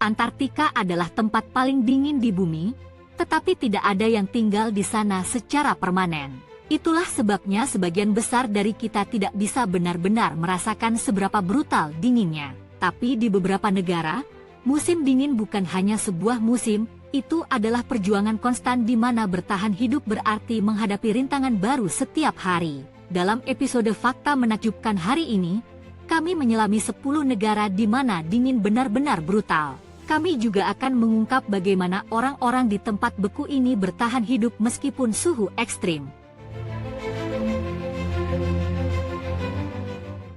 Antartika adalah tempat paling dingin di bumi, tetapi tidak ada yang tinggal di sana secara permanen. Itulah sebabnya sebagian besar dari kita tidak bisa benar-benar merasakan seberapa brutal dinginnya. Tapi di beberapa negara, musim dingin bukan hanya sebuah musim, itu adalah perjuangan konstan di mana bertahan hidup berarti menghadapi rintangan baru setiap hari. Dalam episode Fakta Menakjubkan hari ini, kami menyelami 10 negara di mana dingin benar-benar brutal. Kami juga akan mengungkap bagaimana orang-orang di tempat beku ini bertahan hidup meskipun suhu ekstrim.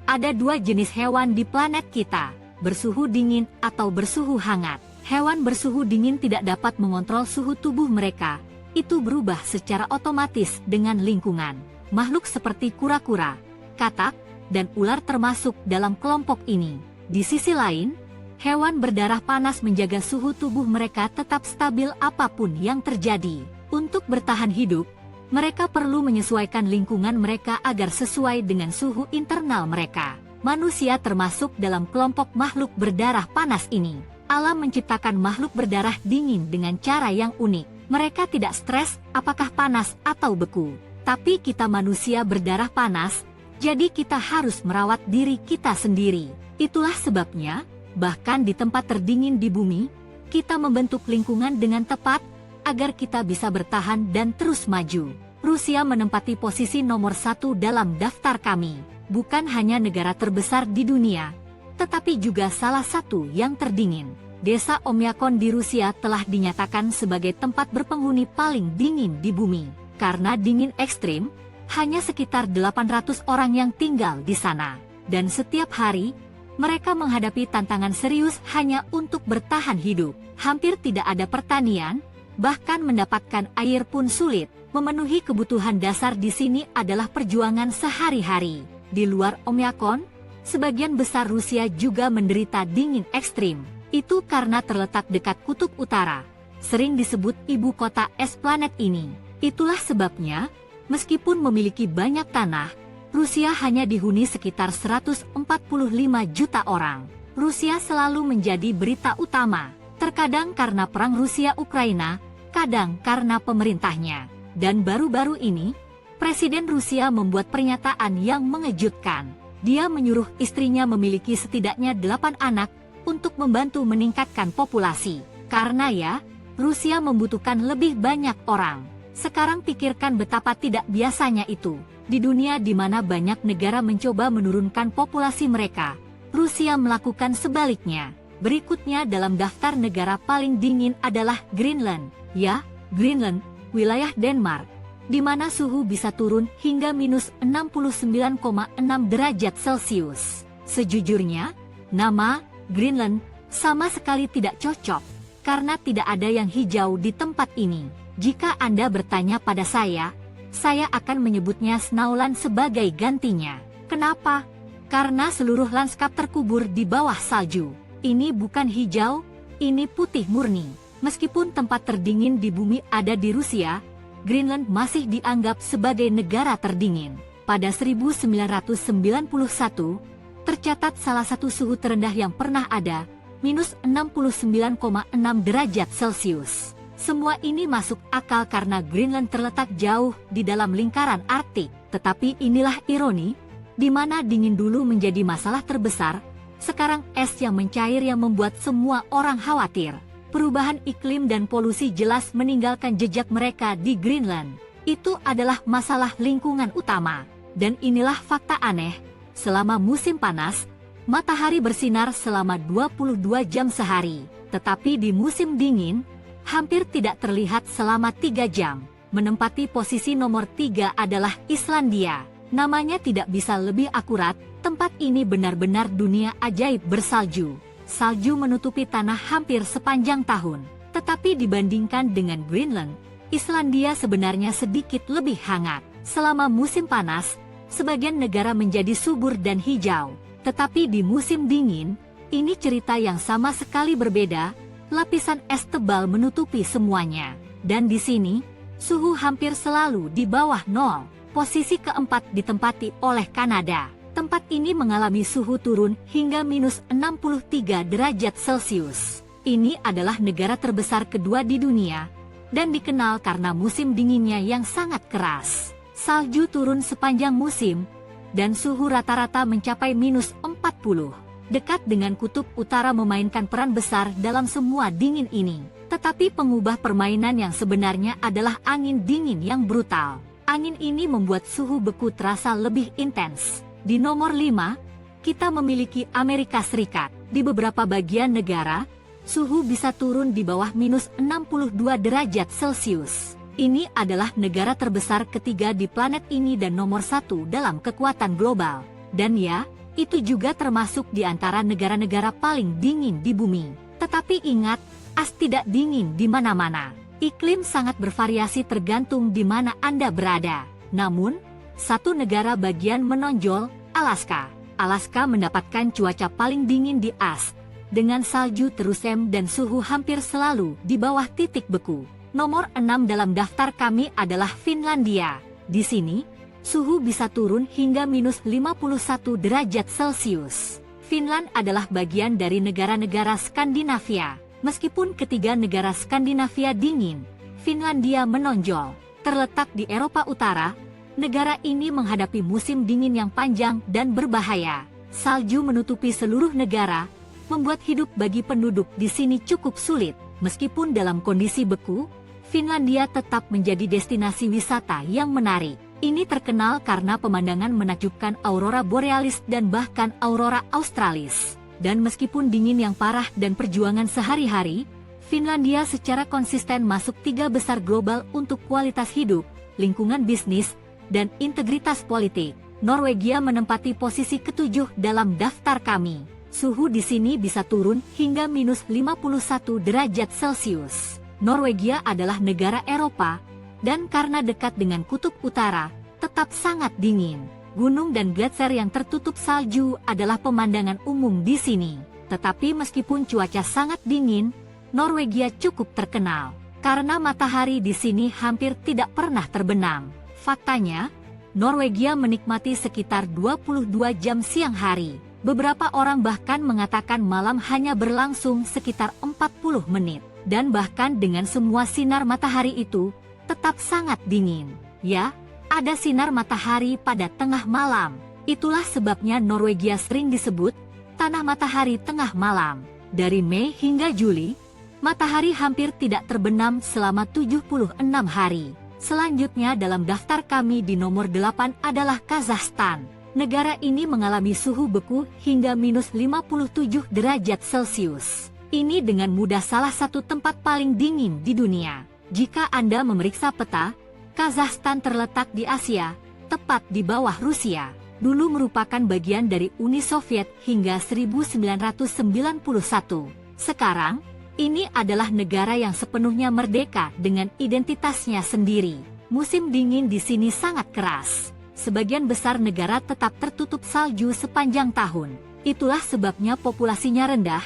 Ada 2 jenis hewan di planet kita, bersuhu dingin atau bersuhu hangat. Hewan bersuhu dingin tidak dapat mengontrol suhu tubuh mereka, itu berubah secara otomatis dengan lingkungan. Makhluk seperti kura-kura, katak, dan ular termasuk dalam kelompok ini. Di sisi lain, hewan berdarah panas menjaga suhu tubuh mereka tetap stabil apapun yang terjadi. Untuk bertahan hidup, mereka perlu menyesuaikan lingkungan mereka agar sesuai dengan suhu internal mereka. Manusia termasuk dalam kelompok makhluk berdarah panas ini. Alam menciptakan makhluk berdarah dingin dengan cara yang unik. Mereka tidak stres apakah panas atau beku. Tapi kita manusia berdarah panas, jadi kita harus merawat diri kita sendiri. Itulah sebabnya, bahkan di tempat terdingin di bumi, kita membentuk lingkungan dengan tepat, agar kita bisa bertahan dan terus maju. Rusia menempati posisi nomor 1 dalam daftar kami. Bukan hanya negara terbesar di dunia, tetapi juga salah satu yang terdingin. Desa Oymyakon di Rusia telah dinyatakan sebagai tempat berpenghuni paling dingin di bumi. Karena dingin ekstrim, hanya sekitar 800 orang yang tinggal di sana. Dan setiap hari, mereka menghadapi tantangan serius hanya untuk bertahan hidup. Hampir tidak ada pertanian, bahkan mendapatkan air pun sulit. Memenuhi kebutuhan dasar di sini adalah perjuangan sehari-hari. Di luar Oymyakon, sebagian besar Rusia juga menderita dingin ekstrim. Itu karena terletak dekat kutub utara, sering disebut ibu kota es planet ini. Itulah sebabnya, meskipun memiliki banyak tanah, Rusia hanya dihuni sekitar 145 juta orang. Rusia selalu menjadi berita utama, terkadang karena perang Rusia-Ukraina, kadang karena pemerintahnya. Dan baru-baru ini, Presiden Rusia membuat pernyataan yang mengejutkan. Dia menyuruh istrinya memiliki setidaknya 8 anak untuk membantu meningkatkan populasi. Karena ya, Rusia membutuhkan lebih banyak orang. Sekarang pikirkan betapa tidak biasanya itu. Di dunia di mana banyak negara mencoba menurunkan populasi mereka, Rusia melakukan sebaliknya. Berikutnya dalam daftar negara paling dingin adalah Greenland. Ya, Greenland, wilayah Denmark, di mana suhu bisa turun hingga minus 69,6 derajat Celcius. Sejujurnya, nama Greenland sama sekali tidak cocok, karena tidak ada yang hijau di tempat ini. Jika Anda bertanya pada saya akan menyebutnya Snowland sebagai gantinya. Kenapa? Karena seluruh lanskap terkubur di bawah salju. Ini bukan hijau, ini putih murni. Meskipun tempat terdingin di bumi ada di Rusia, Greenland masih dianggap sebagai negara terdingin. Pada 1991, tercatat salah satu suhu terendah yang pernah ada, minus 69,6 derajat Celcius. Semua ini masuk akal karena Greenland terletak jauh di dalam lingkaran Arktik. Tetapi inilah ironi, di mana dingin dulu menjadi masalah terbesar, sekarang es yang mencair yang membuat semua orang khawatir. Perubahan iklim dan polusi jelas meninggalkan jejak mereka di Greenland. Itu adalah masalah lingkungan utama. Dan inilah fakta aneh, selama musim panas, matahari bersinar selama 22 jam sehari. Tetapi di musim dingin, hampir tidak terlihat selama 3 jam. Menempati posisi nomor 3 adalah Islandia. Namanya tidak bisa lebih akurat, tempat ini benar-benar dunia ajaib bersalju. Salju menutupi tanah hampir sepanjang tahun. Tetapi dibandingkan dengan Greenland, Islandia sebenarnya sedikit lebih hangat. Selama musim panas, sebagian negara menjadi subur dan hijau. Tetapi di musim dingin, ini cerita yang sama sekali berbeda, lapisan es tebal menutupi semuanya. Dan di sini, suhu hampir selalu di bawah nol. Posisi keempat ditempati oleh Kanada. Tempat ini mengalami suhu turun hingga minus 63 derajat Celcius. Ini adalah negara terbesar kedua di dunia, dan dikenal karena musim dinginnya yang sangat keras. Salju turun sepanjang musim, dan suhu rata-rata mencapai -40. Dekat dengan kutub utara memainkan peran besar dalam semua dingin ini. Tetapi pengubah permainan yang sebenarnya adalah angin dingin yang brutal. Angin ini membuat suhu beku terasa lebih intens. Di nomor 5, kita memiliki Amerika Serikat. Di beberapa bagian negara, suhu bisa turun di bawah -62 derajat Celcius. Ini adalah negara terbesar ketiga di planet ini dan nomor 1 dalam kekuatan global. Dan ya, itu juga termasuk di antara negara-negara paling dingin di bumi. Tetapi ingat, tidak dingin di mana-mana. Iklim sangat bervariasi tergantung di mana Anda berada. Namun, satu negara bagian menonjol, Alaska. Alaska mendapatkan cuaca paling dingin di AS, dengan salju terusem dan suhu hampir selalu di bawah titik beku. Nomor 6 dalam daftar kami adalah Finlandia. Di sini, suhu bisa turun hingga -51 derajat Celcius. Finland adalah bagian dari negara-negara Skandinavia. Meskipun ketiga negara Skandinavia dingin, Finlandia menonjol. Terletak di Eropa Utara, negara ini menghadapi musim dingin yang panjang dan berbahaya. Salju menutupi seluruh negara, membuat hidup bagi penduduk di sini cukup sulit. Meskipun dalam kondisi beku, Finlandia tetap menjadi destinasi wisata yang menarik. Ini terkenal karena pemandangan menakjubkan aurora borealis dan bahkan aurora australis. Dan meskipun dingin yang parah dan perjuangan sehari-hari, Finlandia secara konsisten masuk 3 besar global untuk kualitas hidup, lingkungan bisnis, dan integritas politik. Norwegia menempati posisi ke-7 dalam daftar kami. Suhu di sini bisa turun hingga -51 derajat Celcius. Norwegia adalah negara Eropa, dan karena dekat dengan kutub utara, tetap sangat dingin. Gunung dan gletser yang tertutup salju adalah pemandangan umum di sini. Tetapi meskipun cuaca sangat dingin, Norwegia cukup terkenal, karena matahari di sini hampir tidak pernah terbenam. Faktanya, Norwegia menikmati sekitar 22 jam siang hari. Beberapa orang bahkan mengatakan malam hanya berlangsung sekitar 40 menit. Dan bahkan dengan semua sinar matahari itu, tetap sangat dingin. Ya, ada sinar matahari pada tengah malam. Itulah sebabnya Norwegia sering disebut tanah matahari tengah malam. Dari Mei hingga Juli, matahari hampir tidak terbenam selama 76 hari. Selanjutnya dalam daftar kami di nomor 8 adalah Kazakhstan. Negara ini mengalami suhu beku hingga -57 derajat Celcius. Ini dengan mudah salah satu tempat paling dingin di dunia. Jika Anda memeriksa peta, Kazakhstan terletak di Asia, tepat di bawah Rusia. Dulu merupakan bagian dari Uni Soviet hingga 1991. Sekarang, ini adalah negara yang sepenuhnya merdeka dengan identitasnya sendiri. Musim dingin di sini sangat keras. Sebagian besar negara tetap tertutup salju sepanjang tahun. Itulah sebabnya populasinya rendah,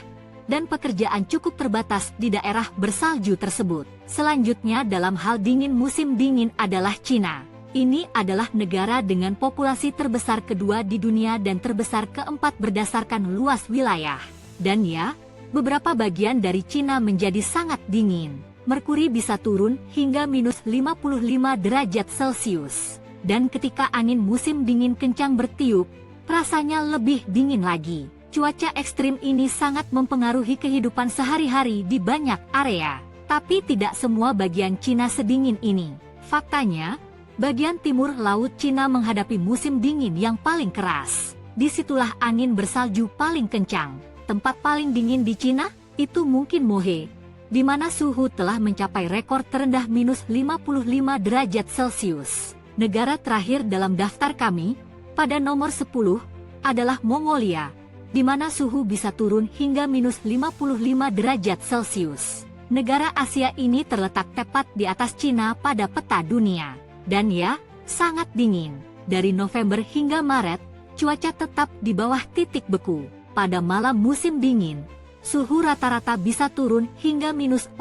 dan pekerjaan cukup terbatas di daerah bersalju tersebut. Selanjutnya dalam hal dingin musim dingin adalah Cina. Ini adalah negara dengan populasi terbesar kedua di dunia dan terbesar keempat berdasarkan luas wilayah. Dan ya, beberapa bagian dari Cina menjadi sangat dingin. Merkuri bisa turun hingga -55 derajat Celcius. Dan ketika angin musim dingin kencang bertiup, rasanya lebih dingin lagi. Cuaca ekstrim ini sangat mempengaruhi kehidupan sehari-hari di banyak area. Tapi tidak semua bagian Cina sedingin ini. Faktanya, bagian timur laut Cina menghadapi musim dingin yang paling keras. Disitulah angin bersalju paling kencang. Tempat paling dingin di Cina, itu mungkin Mohe, di mana suhu telah mencapai rekor terendah -55 derajat Celcius. Negara terakhir dalam daftar kami, pada nomor 10, adalah Mongolia, di mana suhu bisa turun hingga -55 derajat Celcius. Negara Asia ini terletak tepat di atas Cina pada peta dunia. Dan ya, sangat dingin. Dari November hingga Maret, cuaca tetap di bawah titik beku. Pada malam musim dingin, suhu rata-rata bisa turun hingga -40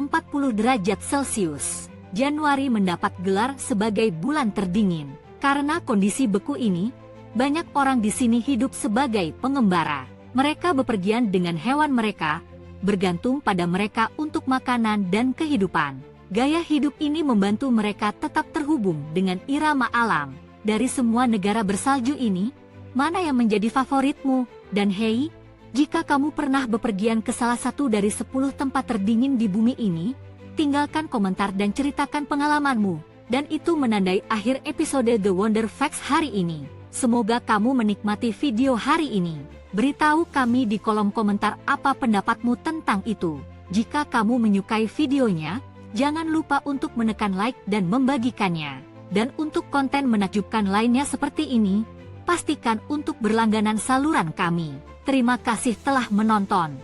derajat Celcius. Januari mendapat gelar sebagai bulan terdingin. Karena kondisi beku ini, banyak orang di sini hidup sebagai pengembara. Mereka bepergian dengan hewan mereka, bergantung pada mereka untuk makanan dan kehidupan. Gaya hidup ini membantu mereka tetap terhubung dengan irama alam. Dari semua negara bersalju ini, mana yang menjadi favoritmu? Dan hei, jika kamu pernah bepergian ke salah satu dari 10 tempat terdingin di bumi ini, tinggalkan komentar dan ceritakan pengalamanmu. Dan itu menandai akhir episode The Wonder Facts hari ini. Semoga kamu menikmati video hari ini. Beritahu kami di kolom komentar apa pendapatmu tentang itu. Jika kamu menyukai videonya, jangan lupa untuk menekan like dan membagikannya. Dan untuk konten menakjubkan lainnya seperti ini, pastikan untuk berlangganan saluran kami. Terima kasih telah menonton.